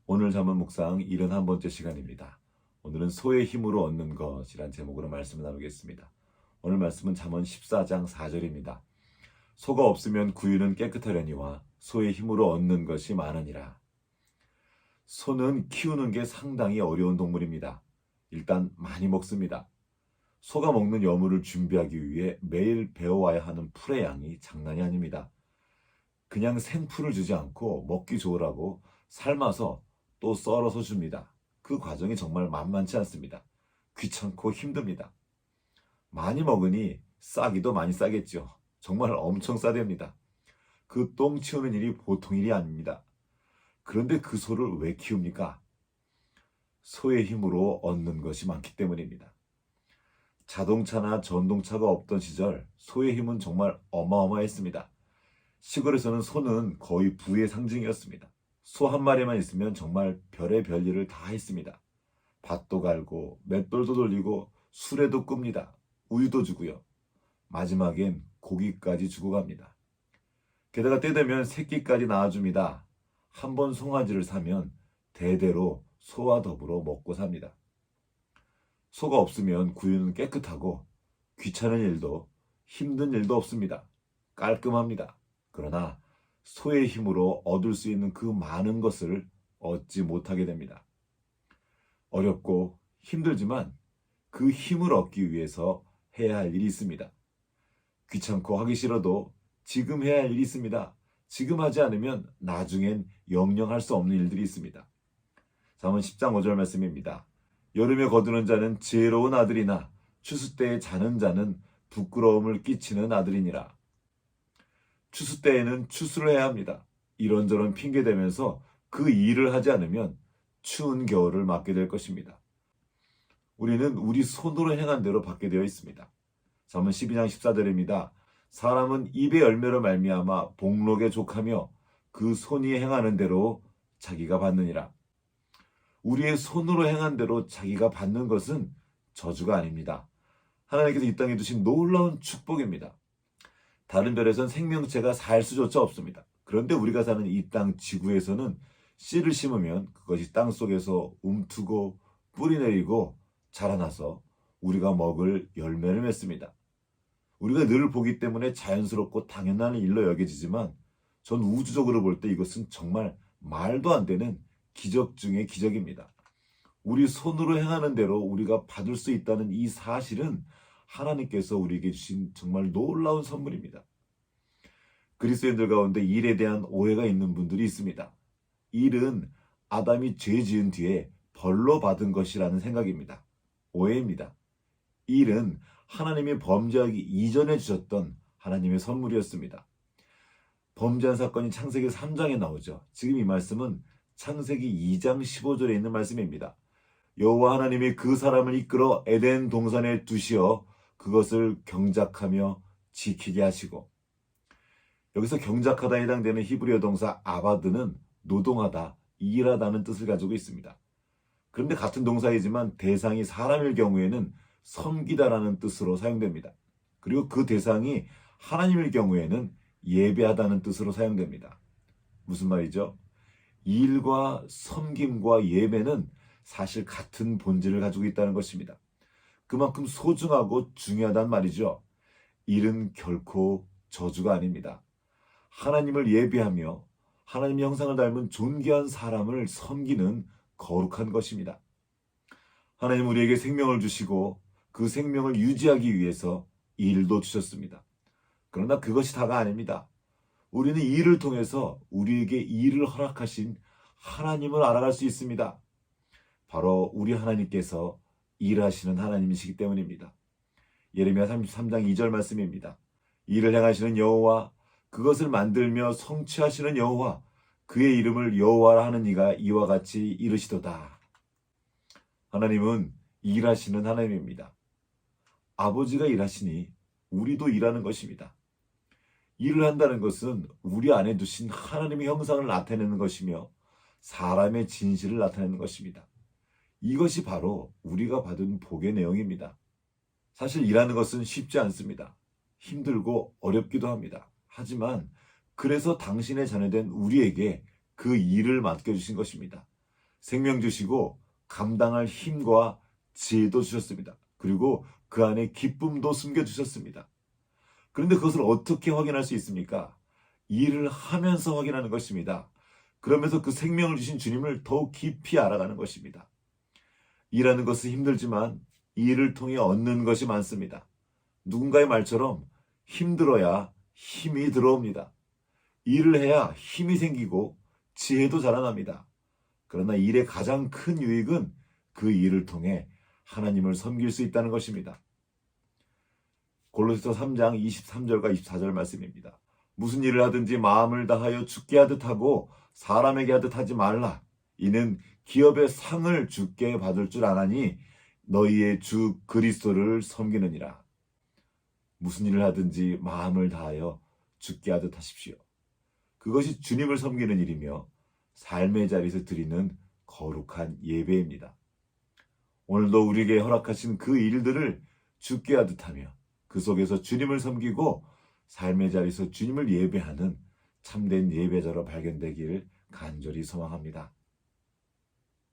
오늘 잠언 묵상 71번째 시간입니다. 오늘은 소의 힘으로 얻는 것이란 제목으로 말씀을 나누겠습니다. 오늘 말씀은 잠언 14장 4절입니다. 소가 없으면 구유는 깨끗하려니와 소의 힘으로 얻는 것이 많으니라. 소는 키우는 게 상당히 어려운 동물입니다. 일단 많이 먹습니다. 소가 먹는 여물을 준비하기 위해 매일 베어와야 하는 풀의 양이 장난이 아닙니다. 그냥 생풀을 주지 않고 먹기 좋으라고 삶아서 또 썰어서 줍니다. 그 과정이 정말 만만치 않습니다. 귀찮고 힘듭니다. 많이 먹으니 싸기도 많이 싸겠죠. 정말 엄청 싸댑니다. 그 똥 치우는 일이 보통 일이 아닙니다. 그런데 그 소를 왜 키웁니까? 소의 힘으로 얻는 것이 많기 때문입니다. 자동차나 전동차가 없던 시절 소의 힘은 정말 어마어마했습니다. 시골에서는 소는 거의 부의 상징이었습니다. 소 한 마리만 있으면 정말 별의 별일을 다 했습니다. 밭도 갈고 맷돌도 돌리고 수레도 끕니다. 우유도 주고요. 마지막엔 고기까지 주고 갑니다. 게다가 때 되면 새끼까지 낳아줍니다. 한 번 송아지를 사면 대대로 소와 더불어 먹고 삽니다. 소가 없으면 구유는 깨끗하고 귀찮은 일도 힘든 일도 없습니다. 깔끔합니다. 그러나 소의 힘으로 얻을 수 있는 그 많은 것을 얻지 못하게 됩니다. 어렵고 힘들지만 그 힘을 얻기 위해서 해야 할 일이 있습니다. 귀찮고 하기 싫어도 지금 해야 할 일이 있습니다. 지금 하지 않으면 나중엔 영영 할 수 없는 일들이 있습니다. 잠언 10장 5절 말씀입니다. 여름에 거두는 자는 지혜로운 아들이나 추수 때에 자는 자는 부끄러움을 끼치는 아들이니라. 추수 때에는 추수를 해야 합니다. 이런저런 핑계대면서 그 일을 하지 않으면 추운 겨울을 맞게 될 것입니다. 우리는 우리 손으로 행한 대로 받게 되어 있습니다. 잠언 12장 14절입니다. 사람은 입의 열매로 말미암아 복록에 족하며 그 손이 행하는 대로 자기가 받느니라. 우리의 손으로 행한 대로 자기가 받는 것은 저주가 아닙니다. 하나님께서 이 땅에 두신 놀라운 축복입니다. 다른 별에선 생명체가 살 수조차 없습니다. 그런데 우리가 사는 이 땅 지구에서는 씨를 심으면 그것이 땅 속에서 움트고 뿌리 내리고 자라나서 우리가 먹을 열매를 맺습니다. 우리가 늘 보기 때문에 자연스럽고 당연한 일로 여겨지지만 전 우주적으로 볼 때 이것은 정말 말도 안 되는 기적 중의 기적입니다. 우리 손으로 행하는 대로 우리가 받을 수 있다는 이 사실은 하나님께서 우리에게 주신 정말 놀라운 선물입니다. 그리스도인들 가운데 일에 대한 오해가 있는 분들이 있습니다. 일은 아담이 죄 지은 뒤에 벌로 받은 것이라는 생각입니다. 오해입니다. 일은 하나님이 범죄하기 이전에 주셨던 하나님의 선물이었습니다. 범죄한 사건이 창세기 3장에 나오죠. 지금 이 말씀은 창세기 2장 15절에 있는 말씀입니다. 여호와 하나님이 그 사람을 이끌어 에덴 동산에 두시어 그것을 경작하며 지키게 하시고, 여기서 경작하다에 해당되는 히브리어 동사 아바드는 노동하다, 일하다는 뜻을 가지고 있습니다. 그런데 같은 동사이지만 대상이 사람일 경우에는 섬기다라는 뜻으로 사용됩니다. 그리고 그 대상이 하나님일 경우에는 예배하다는 뜻으로 사용됩니다. 무슨 말이죠? 일과 섬김과 예배는 사실 같은 본질을 가지고 있다는 것입니다. 그만큼 소중하고 중요하단 말이죠. 일은 결코 저주가 아닙니다. 하나님을 예배하며 하나님 형상을 닮은 존귀한 사람을 섬기는 거룩한 것입니다. 하나님 우리에게 생명을 주시고 그 생명을 유지하기 위해서 일도 주셨습니다. 그러나 그것이 다가 아닙니다. 우리는 이 일을 통해서 우리에게 일을 허락하신 하나님을 알아갈 수 있습니다. 바로 우리 하나님께서 일하시는 하나님이시기 때문입니다. 예레미야 33장 2절 말씀입니다. 일을 행하시는 여호와, 그것을 만들며 성취하시는 여호와, 그의 이름을 여호와라 하는 이가 이와 같이 이르시도다. 하나님은 일하시는 하나님입니다. 아버지가 일하시니 우리도 일하는 것입니다. 일을 한다는 것은 우리 안에 두신 하나님의 형상을 나타내는 것이며 사람의 진실을 나타내는 것입니다. 이것이 바로 우리가 받은 복의 내용입니다. 사실 일하는 것은 쉽지 않습니다. 힘들고 어렵기도 합니다. 하지만 그래서 당신의 자녀된 우리에게 그 일을 맡겨주신 것입니다. 생명 주시고 감당할 힘과 지혜도 주셨습니다. 그리고 그 안에 기쁨도 숨겨주셨습니다. 그런데 그것을 어떻게 확인할 수 있습니까? 일을 하면서 확인하는 것입니다. 그러면서 그 생명을 주신 주님을 더욱 깊이 알아가는 것입니다. 일하는 것은 힘들지만 일을 통해 얻는 것이 많습니다. 누군가의 말처럼 힘들어야 힘이 들어옵니다. 일을 해야 힘이 생기고 지혜도 자라납니다. 그러나 일의 가장 큰 유익은 그 일을 통해 하나님을 섬길 수 있다는 것입니다. 골로새서 3장 23절과 24절 말씀입니다. 무슨 일을 하든지 마음을 다하여 주께 하듯 하고 사람에게 하듯 하지 말라. 이는 기업의 상을 주께 받을 줄 아나니 너희의 주 그리스도를 섬기느니라. 무슨 일을 하든지 마음을 다하여 주께 하듯 하십시오. 그것이 주님을 섬기는 일이며 삶의 자리에서 드리는 거룩한 예배입니다. 오늘도 우리에게 허락하신 그 일들을 주께 하듯 하며 그 속에서 주님을 섬기고 삶의 자리에서 주님을 예배하는 참된 예배자로 발견되기를 간절히 소망합니다.